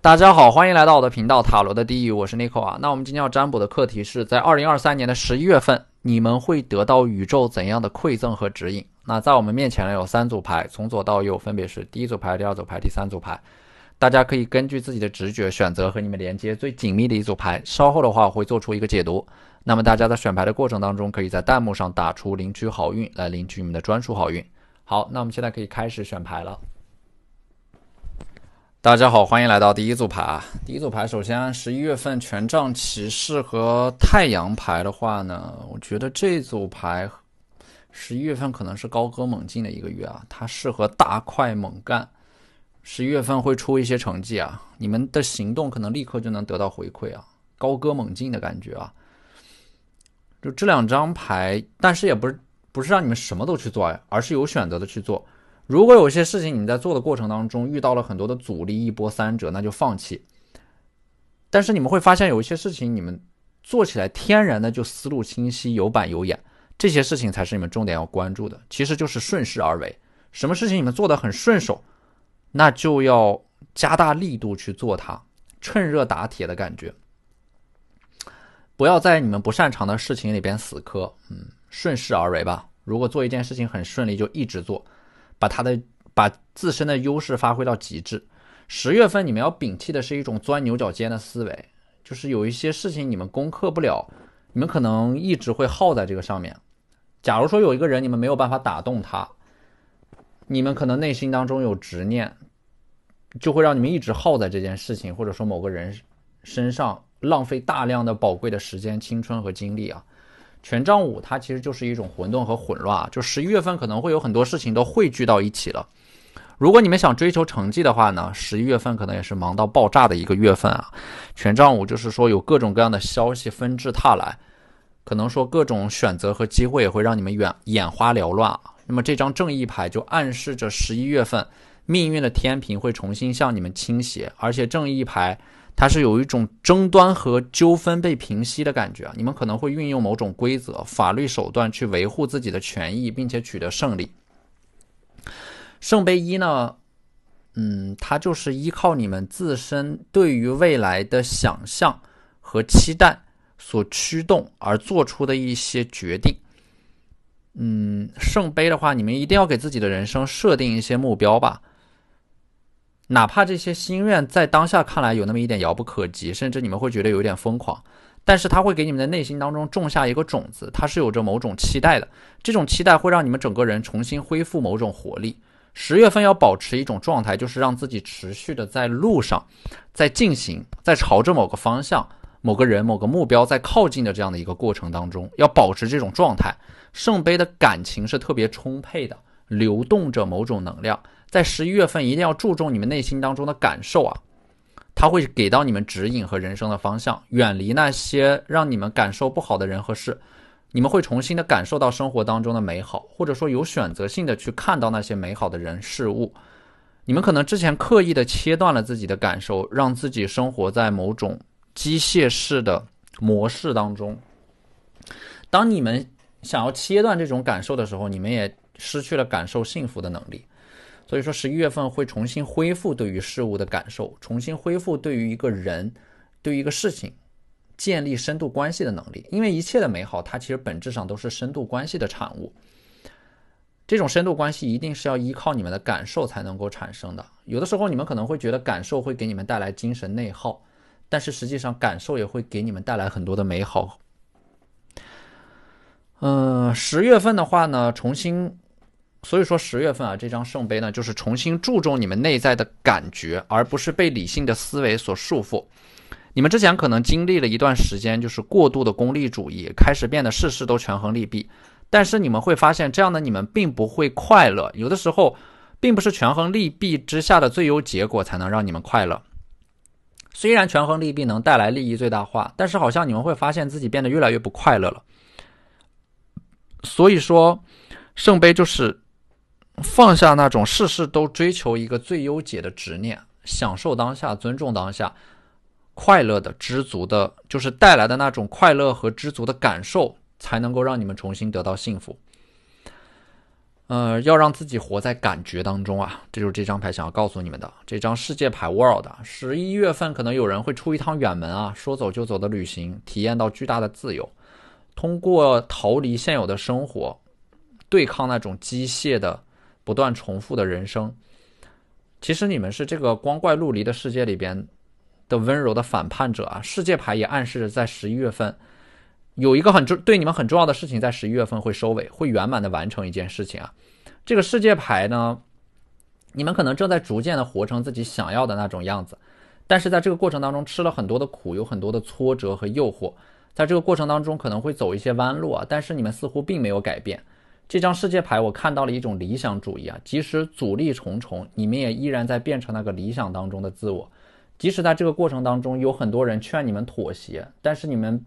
大家好，欢迎来到我的频道塔罗的地狱，我是 Nico 啊。那我们今天要占卜的课题是在2023年的11月份，你们会得到宇宙怎样的馈赠和指引？那在我们面前呢有3组牌，从左到右分别是第一组牌、第二组牌、第3组牌。大家可以根据自己的直觉选择和你们连接最紧密的一组牌。稍后的话我会做出一个解读。那么大家在选牌的过程当中，可以在弹幕上打出领取好运来领取你们的专属好运。好，那我们现在可以开始选牌了。大家好，欢迎来到第一组牌啊。第一组牌，首先11月份权杖骑士和太阳牌的话呢，我觉得这组牌11月份可能是高歌猛进的一个月啊，它适合大快猛干。11月份会出一些成绩啊，你们的行动可能立刻就能得到回馈啊，高歌猛进的感觉啊。就这2张牌，但是也不是让你们什么都去做，而是有选择的去做。如果有些事情你在做的过程当中遇到了很多的阻力，一波三折，那就放弃。但是你们会发现有一些事情你们做起来天然的就思路清晰，有板有眼，这些事情才是你们重点要关注的，其实就是顺势而为。什么事情你们做得很顺手，那就要加大力度去做它，趁热打铁的感觉。不要在你们不擅长的事情里边死磕，顺势而为吧。如果做一件事情很顺利，就一直做，把自身的优势发挥到极致。10月份你们要摒弃的是一种钻牛角尖的思维，就是有一些事情你们攻克不了，你们可能一直会耗在这个上面。假如说有一个人你们没有办法打动他，你们可能内心当中有执念，就会让你们一直耗在这件事情或者说某个人身上，浪费大量的宝贵的时间、青春和精力啊。权杖5它其实就是一种混沌和混乱啊，就11月份可能会有很多事情都汇聚到一起了。如果你们想追求成绩的话呢，11月份可能也是忙到爆炸的一个月份啊。权杖5就是说有各种各样的消息纷至沓来，可能说各种选择和机会也会让你们眼花缭乱啊。那么这张正义牌就暗示着11月份命运的天平会重新向你们倾斜，而且正义牌它是有一种争端和纠纷被平息的感觉啊，你们可能会运用某种规则、法律手段去维护自己的权益，并且取得胜利。圣杯1呢，它就是依靠你们自身对于未来的想象和期待所驱动而做出的一些决定。圣杯的话，你们一定要给自己的人生设定一些目标吧。哪怕这些心愿在当下看来有那么一点遥不可及，甚至你们会觉得有点疯狂，但是它会给你们的内心当中种下一个种子，它是有着某种期待的，这种期待会让你们整个人重新恢复某种活力。10月份要保持一种状态，就是让自己持续的在路上，在进行，在朝着某个方向、某个人、某个目标在靠近的这样的一个过程当中，要保持这种状态。圣杯的感情是特别充沛的，流动着某种能量。在11月份一定要注重你们内心当中的感受啊，它会给到你们指引和人生的方向，远离那些让你们感受不好的人和事，你们会重新的感受到生活当中的美好，或者说有选择性的去看到那些美好的人事物。你们可能之前刻意的切断了自己的感受，让自己生活在某种机械式的模式当中。当你们想要切断这种感受的时候，你们也失去了感受幸福的能力。所以说11月份会重新恢复对于事物的感受，重新恢复对于一个人、对于一个事情建立深度关系的能力。因为一切的美好它其实本质上都是深度关系的产物，这种深度关系一定是要依靠你们的感受才能够产生的。有的时候你们可能会觉得感受会给你们带来精神内耗，但是实际上感受也会给你们带来很多的美好。10月份的话呢，所以说10月份啊，这张圣杯呢，就是重新注重你们内在的感觉，而不是被理性的思维所束缚。你们之前可能经历了一段时间，就是过度的功利主义，开始变得事事都权衡利弊，但是你们会发现这样的你们并不会快乐。有的时候并不是权衡利弊之下的最优结果才能让你们快乐。虽然权衡利弊能带来利益最大化，但是好像你们会发现自己变得越来越不快乐了。所以说圣杯就是放下那种事事都追求一个最优解的执念，享受当下，尊重当下，快乐的、知足的，就是带来的那种快乐和知足的感受，才能够让你们重新得到幸福。要让自己活在感觉当中啊，这就是这张牌想要告诉你们的。这张世界牌 World， 11月份可能有人会出一趟远门啊，说走就走的旅行，体验到巨大的自由，通过逃离现有的生活，对抗那种机械的不断重复的人生。其实你们是这个光怪陆离的世界里边的温柔的反叛者啊。世界牌也暗示着在11月份有一个对你们很重要的事情在11月份会收尾，会圆满的完成一件事情啊。这个世界牌呢，你们可能正在逐渐的活成自己想要的那种样子，但是在这个过程当中吃了很多的苦，有很多的挫折和诱惑，在这个过程当中可能会走一些弯路啊，但是你们似乎并没有改变。这张世界牌我看到了一种理想主义啊，即使阻力重重，你们也依然在变成那个理想当中的自我。即使在这个过程当中有很多人劝你们妥协，但是你们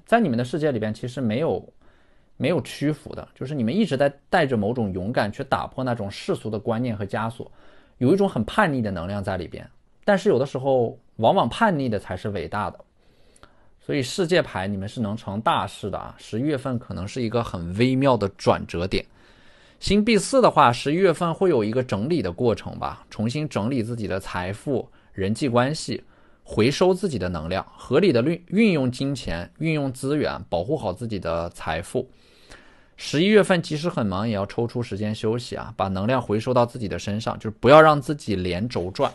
在你们的世界里边其实没有屈服的，就是你们一直在带着某种勇敢去打破那种世俗的观念和枷锁，有一种很叛逆的能量在里边。但是有的时候往往叛逆的才是伟大的。所以世界牌你们是能成大事的啊！11月份可能是一个很微妙的转折点。星币4的话，11月份会有一个整理的过程吧，重新整理自己的财富、人际关系，回收自己的能量，合理的运用金钱，运用资源，保护好自己的财富。11月份即使很忙，也要抽出时间休息啊，把能量回收到自己的身上，就是不要让自己连轴转。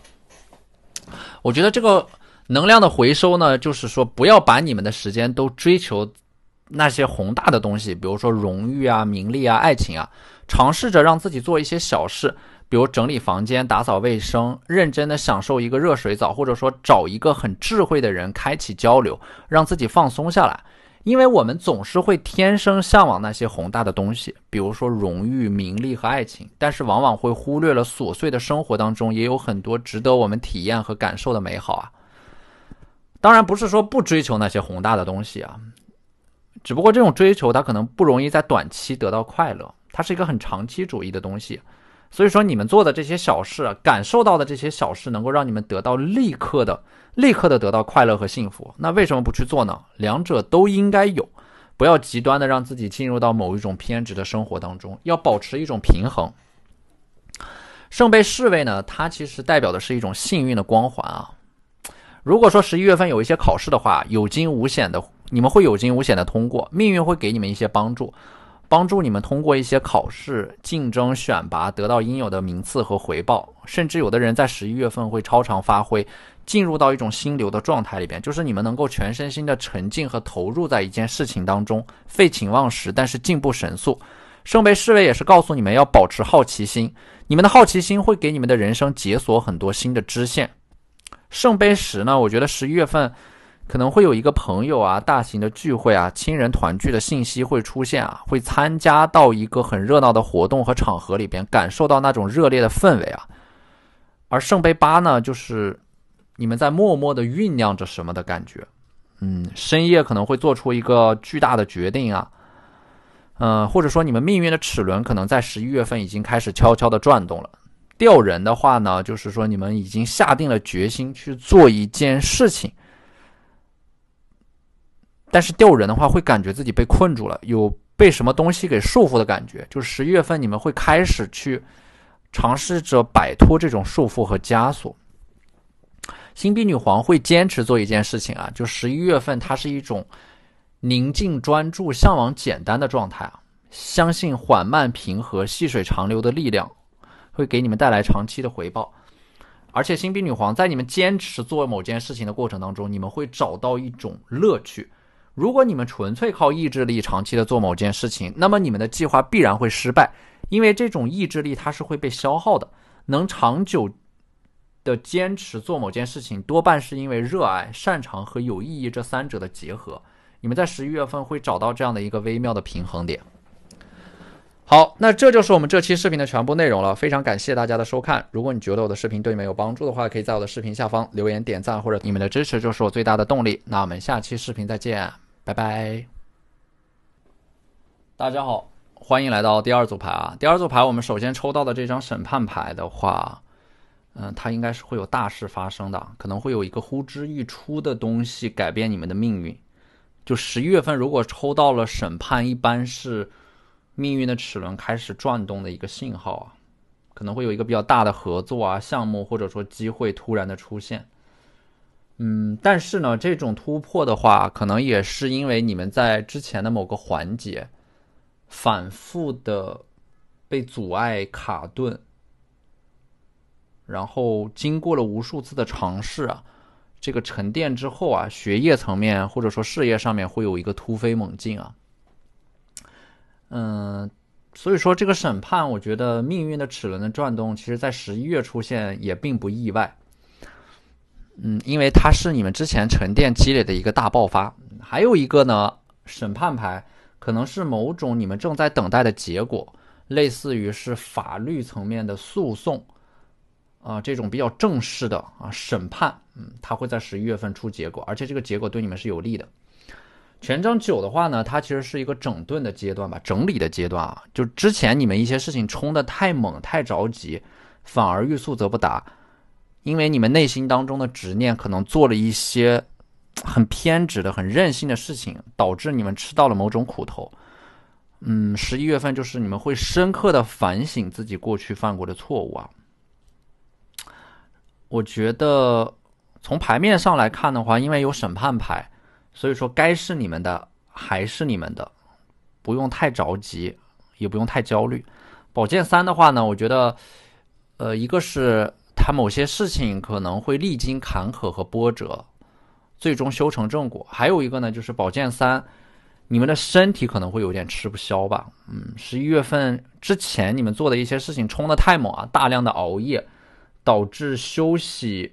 我觉得这个能量的回收呢，就是说不要把你们的时间都追求那些宏大的东西，比如说荣誉啊、名利啊、爱情啊，尝试着让自己做一些小事，比如整理房间、打扫卫生，认真的享受一个热水澡，或者说找一个很智慧的人开启交流，让自己放松下来。因为我们总是会天生向往那些宏大的东西，比如说荣誉、名利和爱情，但是往往会忽略了琐碎的生活当中也有很多值得我们体验和感受的美好啊。当然不是说不追求那些宏大的东西啊，只不过这种追求它可能不容易在短期得到快乐，它是一个很长期主义的东西。所以说你们做的这些小事啊，感受到的这些小事能够让你们得到立刻的得到快乐和幸福，那为什么不去做呢？两者都应该有，不要极端的让自己进入到某一种偏执的生活当中，要保持一种平衡。圣杯侍卫呢，它其实代表的是一种幸运的光环啊。如果说11月份有一些考试的话，你们会有惊无险的通过，命运会给你们一些帮助你们通过一些考试、竞争、选拔，得到应有的名次和回报。甚至有的人在11月份会超常发挥，进入到一种心流的状态里边，就是你们能够全身心的沉浸和投入在一件事情当中，废寝忘食，但是进步神速。圣杯侍卫也是告诉你们要保持好奇心，你们的好奇心会给你们的人生解锁很多新的支线。圣杯10呢，我觉得11月份可能会有一个朋友啊、大型的聚会啊、亲人团聚的信息会出现啊，会参加到一个很热闹的活动和场合里边，感受到那种热烈的氛围啊。而圣杯8呢，就是你们在默默的酝酿着什么的感觉，深夜可能会做出一个巨大的决定啊，或者说你们命运的齿轮可能在11月份已经开始悄悄的转动了。吊人的话呢，就是说你们已经下定了决心去做一件事情，但是吊人的话会感觉自己被困住了，有被什么东西给束缚的感觉。就是11月份你们会开始去尝试着摆脱这种束缚和枷锁。星币女皇会坚持做一件事情啊，就11月份它是一种宁静专注、向往简单的状态啊，相信缓慢平和、细水长流的力量会给你们带来长期的回报。而且星币女皇在你们坚持做某件事情的过程当中，你们会找到一种乐趣。如果你们纯粹靠意志力长期的做某件事情，那么你们的计划必然会失败，因为这种意志力它是会被消耗的。能长久的坚持做某件事情，多半是因为热爱、擅长和有意义这三者的结合。你们在11月份会找到这样的一个微妙的平衡点。好，那这就是我们这期视频的全部内容了，非常感谢大家的收看。如果你觉得我的视频对你们有帮助的话，可以在我的视频下方留言点赞，或者你们的支持就是我最大的动力。那我们下期视频再见，拜拜。大家好，欢迎来到第二组牌啊。第二组牌我们首先抽到的这张审判牌的话，它应该是会有大事发生的，可能会有一个呼之欲出的东西改变你们的命运。就11月份如果抽到了审判，一般是命运的齿轮开始转动的一个信号啊，可能会有一个比较大的合作啊、项目或者说机会突然的出现。但是呢，这种突破的话，可能也是因为你们在之前的某个环节反复的被阻碍卡顿，然后经过了无数次的尝试啊，这个沉淀之后啊，学业层面或者说事业上面会有一个突飞猛进啊。所以说这个审判，我觉得命运的齿轮的转动，其实在11月出现也并不意外。因为它是你们之前沉淀积累的一个大爆发。还有一个呢，审判牌可能是某种你们正在等待的结果，类似于是法律层面的诉讼这种比较正式的审判，它会在11月份出结果，而且这个结果对你们是有利的。权杖9的话呢，它其实是一个整顿的阶段吧，整理的阶段啊。就之前你们一些事情冲得太猛太着急，反而欲速则不达，因为你们内心当中的执念可能做了一些很偏执的很任性的事情，导致你们吃到了某种苦头。11月份就是你们会深刻的反省自己过去犯过的错误啊。我觉得从牌面上来看的话，因为有审判牌，所以说该是你们的还是你们的，不用太着急，也不用太焦虑。宝剑3的话呢，我觉得一个是它某些事情可能会历经坎坷和波折，最终修成正果。还有一个呢，就是宝剑3，你们的身体可能会有点吃不消吧。11月份之前你们做的一些事情冲得太猛啊，大量的熬夜，导致休息，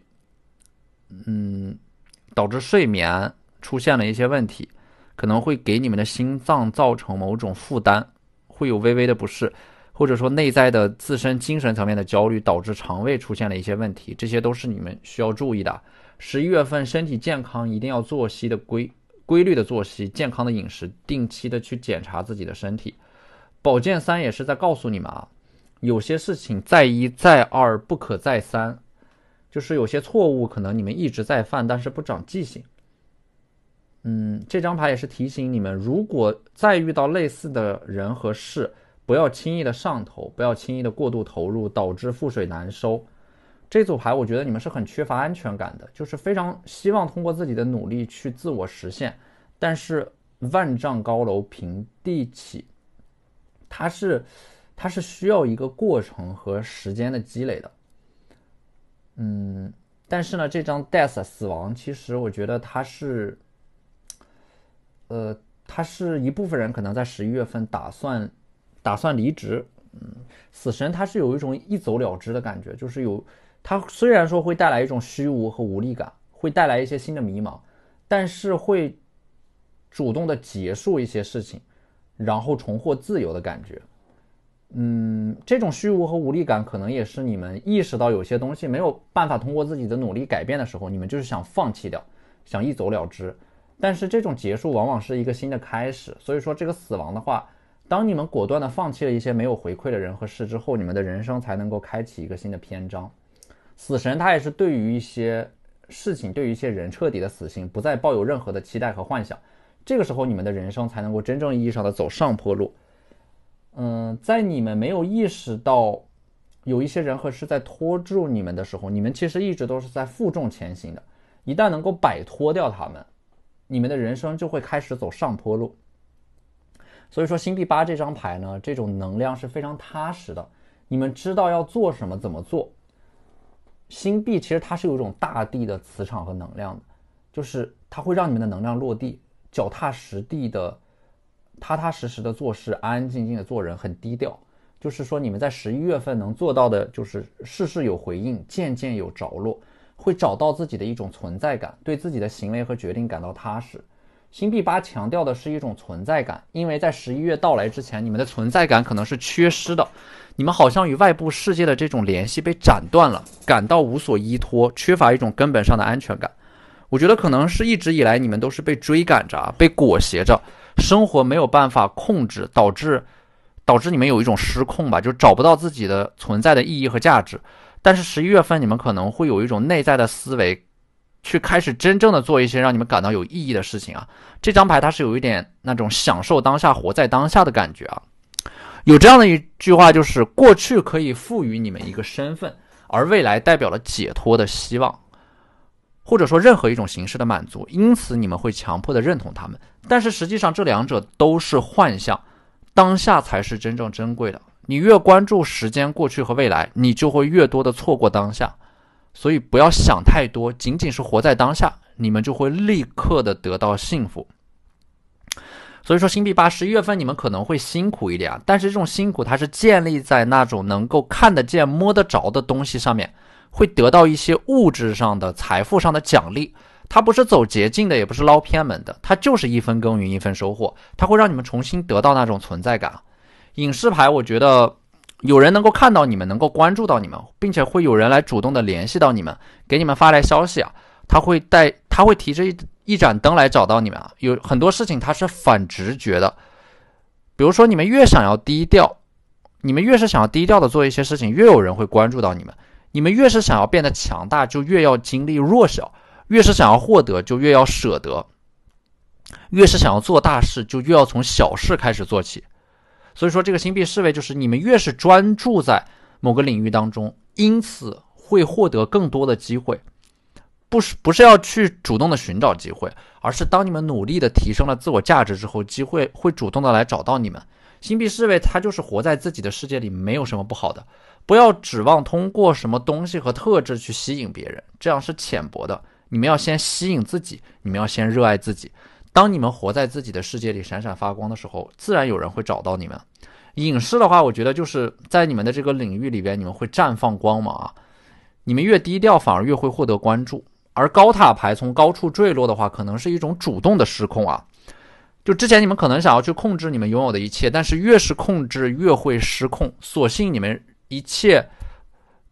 导致睡眠出现了一些问题，可能会给你们的心脏造成某种负担，会有微微的不适，或者说内在的自身精神层面的焦虑，导致肠胃出现了一些问题，这些都是你们需要注意的。11月份身体健康，一定要作息的规律的作息，健康的饮食，定期的去检查自己的身体。宝剑3也是在告诉你们有些事情再一再二不可再三，就是有些错误可能你们一直在犯，但是不长记性。这张牌也是提醒你们，如果再遇到类似的人和事，不要轻易的上头，不要轻易的过度投入，导致覆水难收。这组牌我觉得你们是很缺乏安全感的，就是非常希望通过自己的努力去自我实现，但是万丈高楼平地起，它是需要一个过程和时间的积累的。但是呢，这张 Death 死亡，其实我觉得它是一部分人可能在11月份打算离职。死神它是有一种一走了之的感觉，就是它虽然说会带来一种虚无和无力感，会带来一些新的迷茫，但是会主动的结束一些事情，然后重获自由的感觉。这种虚无和无力感可能也是你们意识到有些东西没有办法通过自己的努力改变的时候，你们就是想放弃掉，想一走了之。但是这种结束往往是一个新的开始，所以说这个死亡的话，当你们果断的放弃了一些没有回馈的人和事之后，你们的人生才能够开启一个新的篇章。死神他也是对于一些事情，对于一些人彻底的死心，不再抱有任何的期待和幻想，这个时候你们的人生才能够真正意义上的走上坡路。在你们没有意识到有一些人和事在拖住你们的时候，你们其实一直都是在负重前行的，一旦能够摆脱掉他们，你们的人生就会开始走上坡路。所以说星币8这张牌呢，这种能量是非常踏实的，你们知道要做什么怎么做。星币其实它是有一种大地的磁场和能量的，就是它会让你们的能量落地，脚踏实地的踏踏实实的做事，安安静静的做人，很低调。就是说你们在11月份能做到的就是事事有回应，件件有着落，会找到自己的一种存在感，对自己的行为和决定感到踏实。星币8强调的是一种存在感，因为在11月到来之前，你们的存在感可能是缺失的，你们好像与外部世界的这种联系被斩断了，感到无所依托，缺乏一种根本上的安全感。我觉得可能是一直以来你们都是被追赶着，被裹挟着，生活没有办法控制，导致你们有一种失控吧，就找不到自己的存在的意义和价值。但是11月份你们可能会有一种内在的思维，去开始真正的做一些让你们感到有意义的事情啊。这张牌它是有一点那种享受当下，活在当下的感觉啊。有这样的一句话，就是过去可以赋予你们一个身份，而未来代表了解脱的希望，或者说任何一种形式的满足，因此你们会强迫的认同他们。但是实际上这两者都是幻象，当下才是真正珍贵的。你越关注时间过去和未来，你就会越多的错过当下。所以不要想太多，仅仅是活在当下，你们就会立刻的得到幸福。所以说星币8 11月份你们可能会辛苦一点啊，但是这种辛苦它是建立在那种能够看得见摸得着的东西上面，会得到一些物质上的财富上的奖励。它不是走捷径的，也不是捞偏门的，它就是一分耕耘一分收获，它会让你们重新得到那种存在感。隐士牌我觉得有人能够看到你们，能够关注到你们，并且会有人来主动的联系到你们，给你们发来消息啊，他会提着一盏灯来找到你们啊。有很多事情它是反直觉的，比如说你们越想要低调，你们越是想要低调的做一些事情，越有人会关注到你们。你们越是想要变得强大，就越要经历弱小，越是想要获得，就越要舍得，越是想要做大事，就越要从小事开始做起。所以说这个星币侍卫就是你们越是专注在某个领域当中，因此会获得更多的机会。不是要去主动的寻找机会，而是当你们努力的提升了自我价值之后，机会会主动的来找到你们。星币侍卫他就是活在自己的世界里，没有什么不好的。不要指望通过什么东西和特质去吸引别人，这样是浅薄的。你们要先吸引自己，你们要先热爱自己。当你们活在自己的世界里闪闪发光的时候，自然有人会找到你们。隐士的话，我觉得就是在你们的这个领域里边，你们会绽放光芒啊。你们越低调，反而越会获得关注。而高塔牌从高处坠落的话，可能是一种主动的失控啊。就之前你们可能想要去控制你们拥有的一切，但是越是控制越会失控，索性你们一切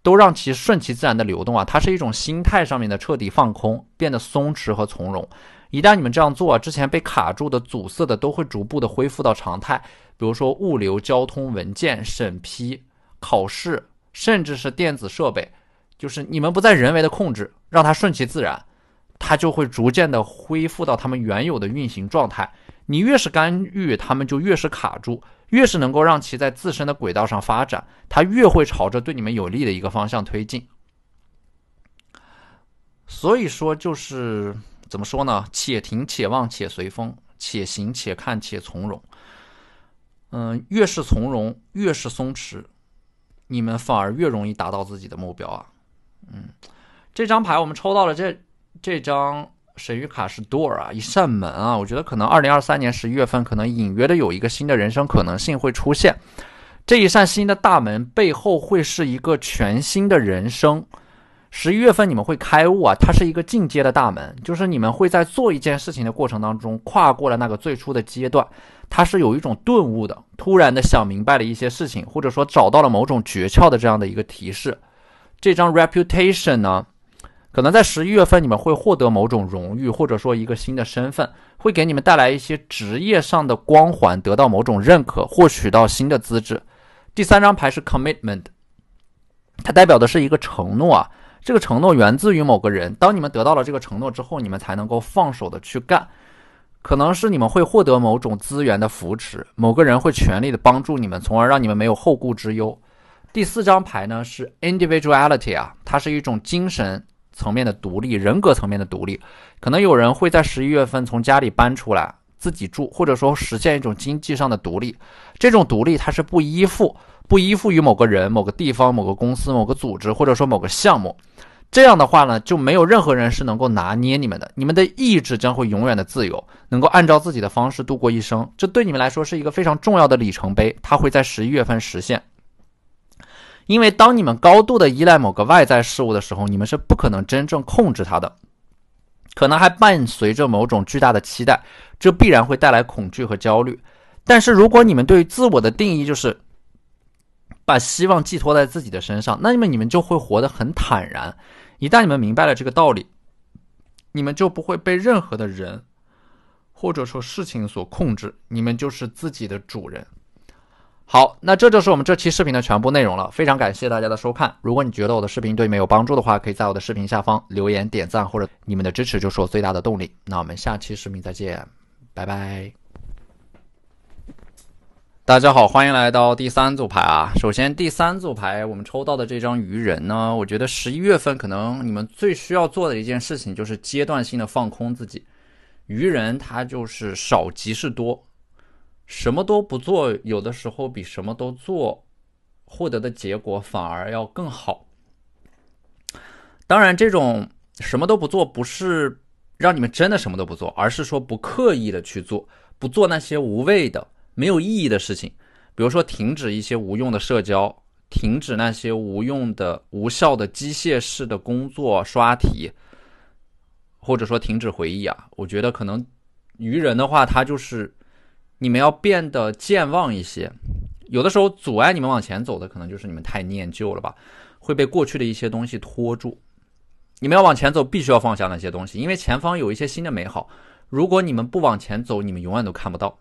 都让其顺其自然的流动啊。它是一种心态上面的彻底放空，变得松弛和从容。一旦你们这样做啊，之前被卡住的阻塞的都会逐步的恢复到常态，比如说物流、交通、文件、审批、考试，甚至是电子设备，就是你们不再人为的控制，让它顺其自然，它就会逐渐的恢复到他们原有的运行状态。你越是干预，他们就越是卡住，越是能够让其在自身的轨道上发展，它越会朝着对你们有利的一个方向推进。所以说就是怎么说呢？且停且望且随风，且行且看且从容。越是从容，越是松弛，你们反而越容易达到自己的目标啊。这张牌我们抽到了这张神谕卡是 Door 啊，一扇门啊。我觉得可能2023年11月份可能隐约的有一个新的人生可能性会出现。这一扇新的大门背后会是一个全新的人生。11月份你们会开悟啊，它是一个进阶的大门，就是你们会在做一件事情的过程当中跨过了那个最初的阶段，它是有一种顿悟的，突然的想明白了一些事情，或者说找到了某种诀窍的这样的一个提示。这张 Reputation 呢，可能在11月份你们会获得某种荣誉，或者说一个新的身份，会给你们带来一些职业上的光环，得到某种认可，获取到新的资质。第3张牌是 Commitment， 它代表的是一个承诺啊。这个承诺源自于某个人，当你们得到了这个承诺之后，你们才能够放手的去干。可能是你们会获得某种资源的扶持，某个人会全力的帮助你们，从而让你们没有后顾之忧。第4张牌呢是 Individuality 啊，它是一种精神层面的独立，人格层面的独立。可能有人会在11月份从家里搬出来自己住，或者说实现一种经济上的独立。这种独立它是不依附于某个人、某个地方、某个公司、某个组织，或者说某个项目。这样的话呢，就没有任何人是能够拿捏你们的，你们的意志将会永远的自由，能够按照自己的方式度过一生。这对你们来说是一个非常重要的里程碑，它会在11月份实现。因为当你们高度的依赖某个外在事物的时候，你们是不可能真正控制它的，可能还伴随着某种巨大的期待，这必然会带来恐惧和焦虑。但是如果你们对于自我的定义就是把希望寄托在自己的身上，那你们就会活得很坦然。一旦你们明白了这个道理，你们就不会被任何的人或者说事情所控制，你们就是自己的主人。好，那这就是我们这期视频的全部内容了，非常感谢大家的收看。如果你觉得我的视频对你们有帮助的话，可以在我的视频下方留言点赞，或者你们的支持就是我最大的动力。那我们下期视频再见，拜拜。大家好，欢迎来到第三组牌啊。首先，第三组牌我们抽到的这张愚人呢，我觉得11月份可能你们最需要做的一件事情就是阶段性的放空自己。愚人他就是少即是多，什么都不做，有的时候比什么都做获得的结果反而要更好。当然，这种什么都不做不是让你们真的什么都不做，而是说不刻意的去做，不做那些无谓的没有意义的事情，比如说停止一些无用的社交，停止那些无用的无效的机械式的工作刷题，或者说停止回忆啊。我觉得可能愚人的话，他就是你们要变得健忘一些，有的时候阻碍你们往前走的可能就是你们太念旧了吧，会被过去的一些东西拖住。你们要往前走，必须要放下那些东西，因为前方有一些新的美好，如果你们不往前走，你们永远都看不到。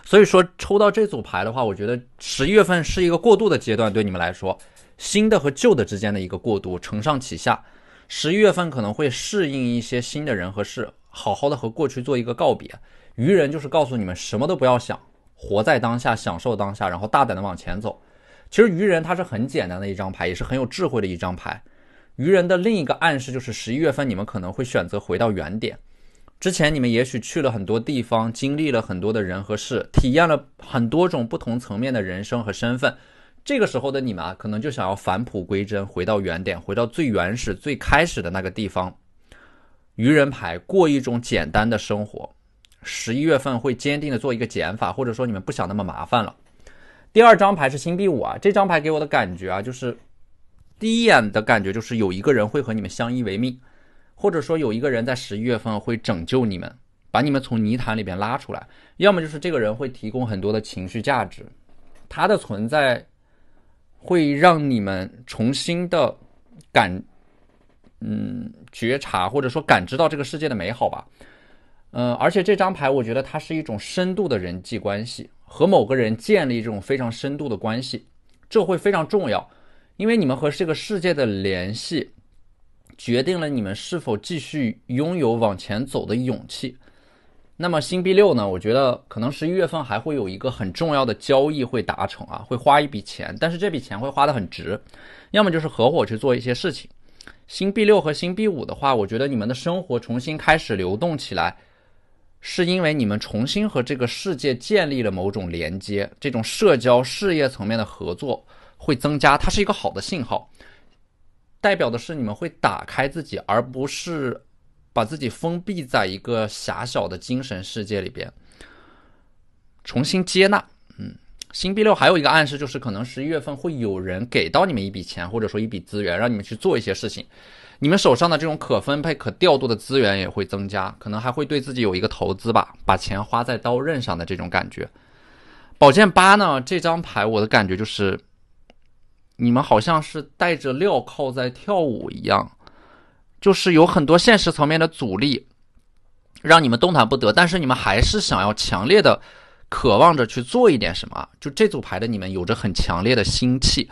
所以说抽到这组牌的话，我觉得11月份是一个过渡的阶段，对你们来说，新的和旧的之间的一个过渡，承上启下。11月份可能会适应一些新的人和事，好好的和过去做一个告别。愚人就是告诉你们什么都不要想，活在当下，享受当下，然后大胆的往前走。其实愚人它是很简单的一张牌，也是很有智慧的一张牌。愚人的另一个暗示就是11月份你们可能会选择回到原点。之前你们也许去了很多地方，经历了很多的人和事，体验了很多种不同层面的人生和身份。这个时候的你们可能就想要返璞归真，回到原点，回到最原始最开始的那个地方。愚人牌过一种简单的生活。11月份会坚定的做一个减法，或者说你们不想那么麻烦了。第二张牌是星币五啊，这张牌给我的感觉就是第一眼的感觉就是有一个人会和你们相依为命，或者说有一个人在11月份会拯救你们，把你们从泥潭里边拉出来，要么就是这个人会提供很多的情绪价值，他的存在会让你们重新的觉察或者说感知到这个世界的美好吧。而且这张牌我觉得它是一种深度的人际关系，和某个人建立这种非常深度的关系，这会非常重要，因为你们和这个世界的联系决定了你们是否继续拥有往前走的勇气。那么星币六呢，我觉得可能11月份还会有一个很重要的交易会达成啊，会花一笔钱，但是这笔钱会花得很值，要么就是合伙去做一些事情。星币六和星币五的话，我觉得你们的生活重新开始流动起来，是因为你们重新和这个世界建立了某种连接，这种社交事业层面的合作会增加，它是一个好的信号，代表的是你们会打开自己，而不是把自己封闭在一个狭小的精神世界里边，重新接纳。星币六还有一个暗示就是可能11月份会有人给到你们一笔钱，或者说一笔资源，让你们去做一些事情，你们手上的这种可分配可调度的资源也会增加，可能还会对自己有一个投资吧，把钱花在刀刃上的这种感觉。宝剑八呢，这张牌我的感觉就是你们好像是带着镣铐在跳舞一样，就是有很多现实层面的阻力让你们动弹不得，但是你们还是想要强烈的渴望着去做一点什么。就这组牌的你们有着很强烈的心气，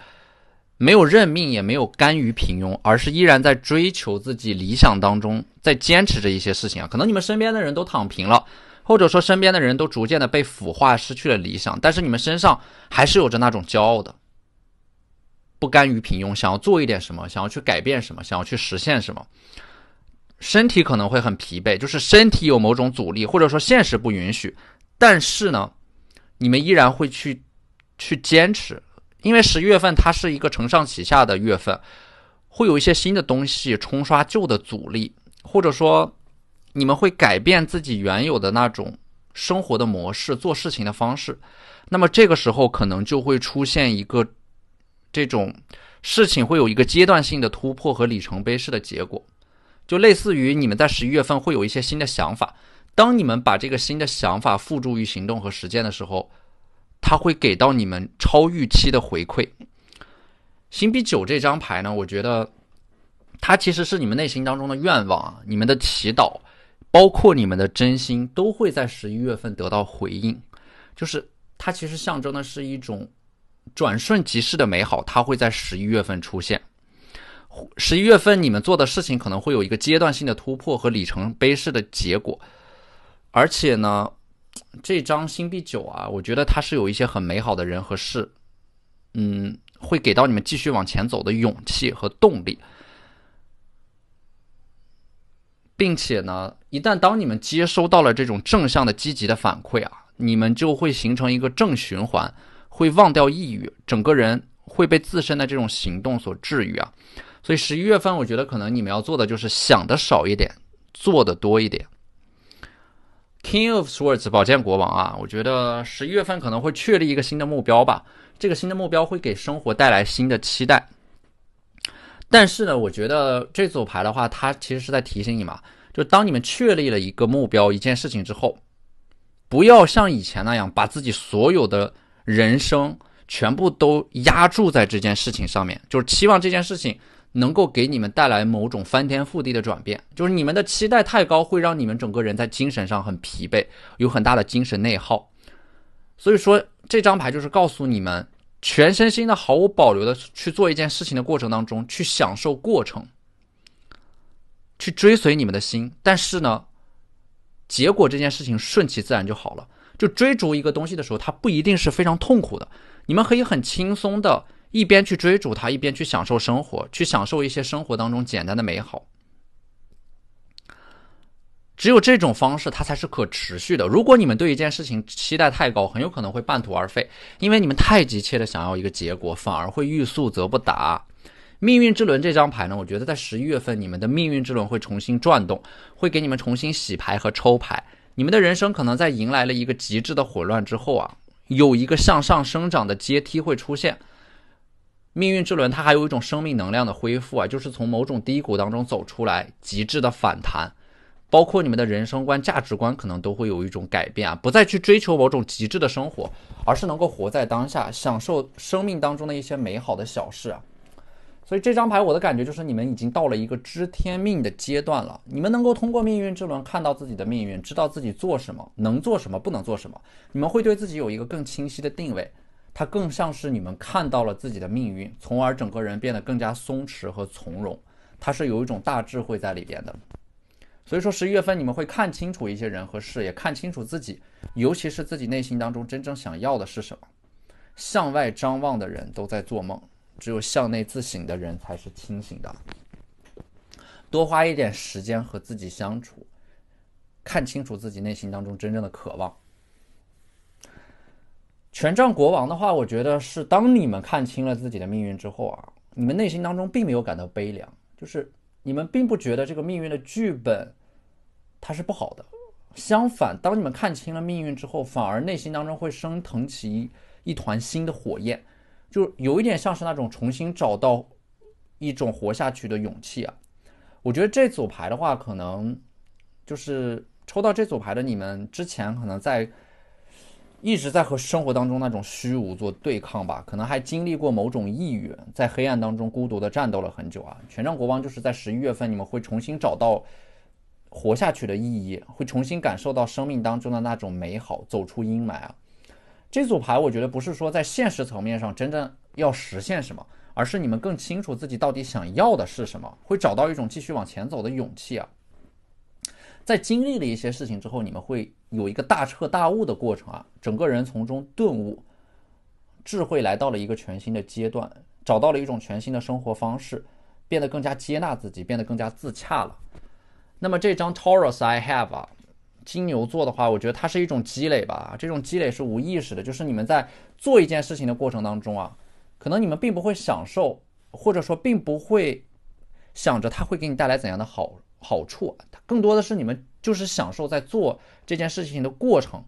没有认命也没有甘于平庸，而是依然在追求自己理想当中，在坚持着一些事情啊。可能你们身边的人都躺平了，或者说身边的人都逐渐的被腐化，失去了理想，但是你们身上还是有着那种骄傲的，不甘于平庸，想要做一点什么，想要去改变什么，想要去实现什么。身体可能会很疲惫，就是身体有某种阻力，或者说现实不允许，但是呢你们依然会去坚持，因为11月份它是一个承上启下的月份，会有一些新的东西冲刷旧的阻力，或者说你们会改变自己原有的那种生活的模式，做事情的方式。那么这个时候可能就会出现一个这种事情会有一个阶段性的突破和里程碑式的结果，就类似于你们在11月份会有一些新的想法，当你们把这个新的想法付诸于行动和实践的时候，它会给到你们超预期的回馈。星币九这张牌呢，我觉得它其实是你们内心当中的愿望，你们的祈祷，包括你们的真心，都会在11月份得到回应。就是它其实象征的是一种转瞬即逝的美好，它会在11月份出现。11月份你们做的事情可能会有一个阶段性的突破和里程碑式的结果，而且呢这张星币9啊，我觉得它是有一些很美好的人和事，会给到你们继续往前走的勇气和动力。并且呢，一旦当你们接收到了这种正向的积极的反馈啊，你们就会形成一个正循环，会忘掉抑郁，整个人会被自身的这种行动所治愈啊。所以11月份我觉得可能你们要做的就是想的少一点，做的多一点。King of Swords 宝剑国王啊，我觉得11月份可能会确立一个新的目标吧，这个新的目标会给生活带来新的期待。但是呢，我觉得这组牌的话，它其实是在提醒你嘛，就当你们确立了一个目标、一件事情之后，不要像以前那样把自己所有的人生全部都压注在这件事情上面，就是期望这件事情能够给你们带来某种翻天覆地的转变。就是你们的期待太高，会让你们整个人在精神上很疲惫，有很大的精神内耗。所以说这张牌就是告诉你们，全身心的毫无保留的去做一件事情的过程当中，去享受过程，去追随你们的心。但是呢，结果这件事情顺其自然就好了。就追逐一个东西的时候，它不一定是非常痛苦的，你们可以很轻松的一边去追逐它，一边去享受生活，去享受一些生活当中简单的美好。只有这种方式它才是可持续的。如果你们对一件事情期待太高，很有可能会半途而废，因为你们太急切的想要一个结果，反而会欲速则不达。命运之轮这张牌呢，我觉得在11月份你们的命运之轮会重新转动，会给你们重新洗牌和抽牌。你们的人生可能在迎来了一个极致的混乱之后啊，有一个向上生长的阶梯会出现。命运之轮它还有一种生命能量的恢复啊，就是从某种低谷当中走出来，极致的反弹。包括你们的人生观、价值观可能都会有一种改变啊，不再去追求某种极致的生活，而是能够活在当下，享受生命当中的一些美好的小事啊。所以这张牌我的感觉就是你们已经到了一个知天命的阶段了，你们能够通过命运之轮看到自己的命运，知道自己做什么，能做什么，不能做什么，你们会对自己有一个更清晰的定位，它更像是你们看到了自己的命运，从而整个人变得更加松弛和从容，它是有一种大智慧在里边的。所以说11月份你们会看清楚一些人和事，也看清楚自己，尤其是自己内心当中真正想要的是什么。向外张望的人都在做梦，只有向内自省的人才是清醒的。多花一点时间和自己相处，看清楚自己内心当中真正的渴望。权杖国王的话，我觉得是当你们看清了自己的命运之后啊，你们内心当中并没有感到悲凉，就是你们并不觉得这个命运的剧本它是不好的。相反，当你们看清了命运之后，反而内心当中会升腾起一团新的火焰，就有一点像是那种重新找到一种活下去的勇气啊。我觉得这组牌的话，可能就是抽到这组牌的你们之前可能一直在和生活当中那种虚无做对抗吧，可能还经历过某种抑郁，在黑暗当中孤独的战斗了很久啊。权杖国王就是在11月份你们会重新找到活下去的意义，会重新感受到生命当中的那种美好，走出阴霾啊。这组牌我觉得不是说在现实层面上真正要实现什么，而是你们更清楚自己到底想要的是什么，会找到一种继续往前走的勇气啊。在经历了一些事情之后，你们会有一个大彻大悟的过程啊，整个人从中顿悟，智慧来到了一个全新的阶段，找到了一种全新的生活方式，变得更加接纳自己，变得更加自洽了。那么这张 Taurus I have 啊，金牛座的话，我觉得它是一种积累吧，这种积累是无意识的，就是你们在做一件事情的过程当中啊，可能你们并不会享受，或者说并不会想着它会给你带来怎样的好处，更多的是你们就是享受在做这件事情的过程，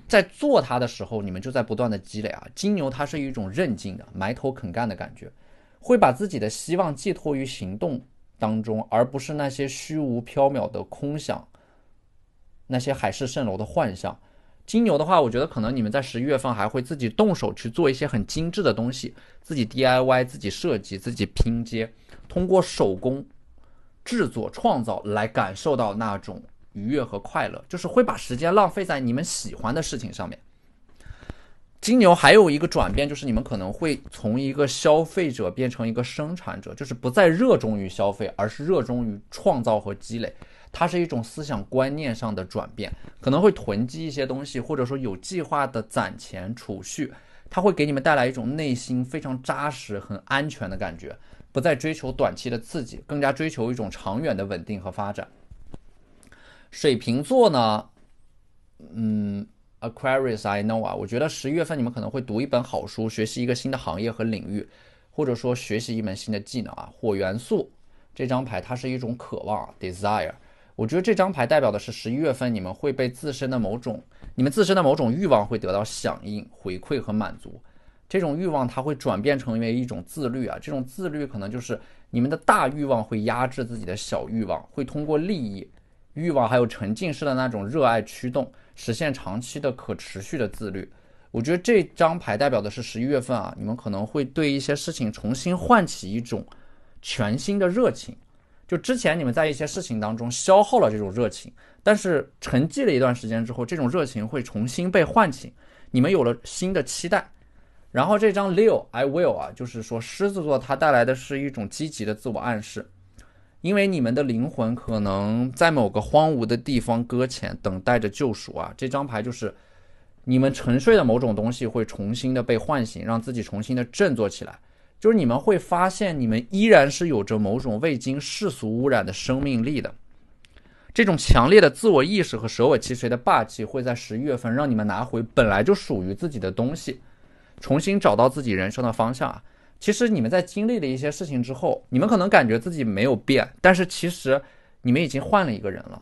在做它的时候你们就在不断的积累啊。金牛它是一种韧劲的埋头肯干的感觉，会把自己的希望寄托于行动当中，而不是那些虚无缥缈的空想，那些海市蜃楼的幻象。金牛的话，我觉得可能你们在11月份还会自己动手去做一些很精致的东西，自己 DIY， 自己设计，自己拼接，通过手工制作创造来感受到那种愉悦和快乐，就是会把时间浪费在你们喜欢的事情上面。金牛还有一个转变，就是你们可能会从一个消费者变成一个生产者，就是不再热衷于消费，而是热衷于创造和积累。它是一种思想观念上的转变，可能会囤积一些东西，或者说有计划的攒钱储蓄，它会给你们带来一种内心非常扎实、很安全的感觉，不再追求短期的刺激，更加追求一种长远的稳定和发展。水瓶座呢，Aquarius I know 啊，我觉得11月份你们可能会读一本好书，学习一个新的行业和领域，或者说学习一门新的技能啊。火元素这张牌它是一种渴望 desire， 我觉得这张牌代表的是11月份你们会被你们自身的某种欲望会得到响应、回馈和满足。这种欲望它会转变成为一种自律啊，这种自律可能就是你们的大欲望会压制自己的小欲望，会通过利益、欲望还有沉浸式的那种热爱驱动，实现长期的可持续的自律。我觉得这张牌代表的是11月份啊，你们可能会对一些事情重新唤起一种全新的热情。就之前你们在一些事情当中消耗了这种热情，但是沉寂了一段时间之后，这种热情会重新被唤醒，你们有了新的期待。然后这张 Leo I will 啊，就是说狮子座它带来的是一种积极的自我暗示，因为你们的灵魂可能在某个荒芜的地方搁浅，等待着救赎啊。这张牌就是你们沉睡的某种东西会重新的被唤醒，让自己重新的振作起来。就是你们会发现你们依然是有着某种未经世俗污染的生命力的。这种强烈的自我意识和舍我其谁的霸气会在11月份让你们拿回本来就属于自己的东西，重新找到自己人生的方向啊。其实你们在经历了一些事情之后，你们可能感觉自己没有变，但是其实你们已经换了一个人了，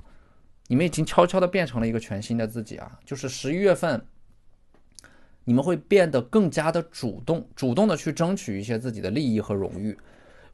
你们已经悄悄的变成了一个全新的自己啊。就是11月份你们会变得更加的主动的去争取一些自己的利益和荣誉。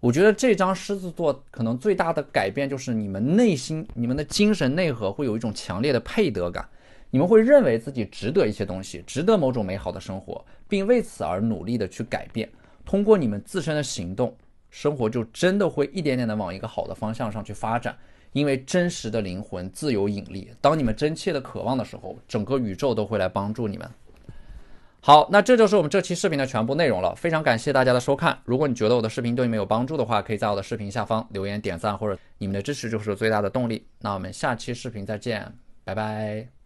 我觉得这张狮子座可能最大的改变就是你们内心、你们的精神内核会有一种强烈的配得感，你们会认为自己值得一些东西，值得某种美好的生活，并为此而努力的去改变。通过你们自身的行动，生活就真的会一点点的往一个好的方向上去发展。因为真实的灵魂自有引力，当你们真切的渴望的时候，整个宇宙都会来帮助你们。好，那这就是我们这期视频的全部内容了，非常感谢大家的收看。如果你觉得我的视频对你们有帮助的话，可以在我的视频下方留言点赞，或者你们的支持就是最大的动力。那我们下期视频再见，拜拜。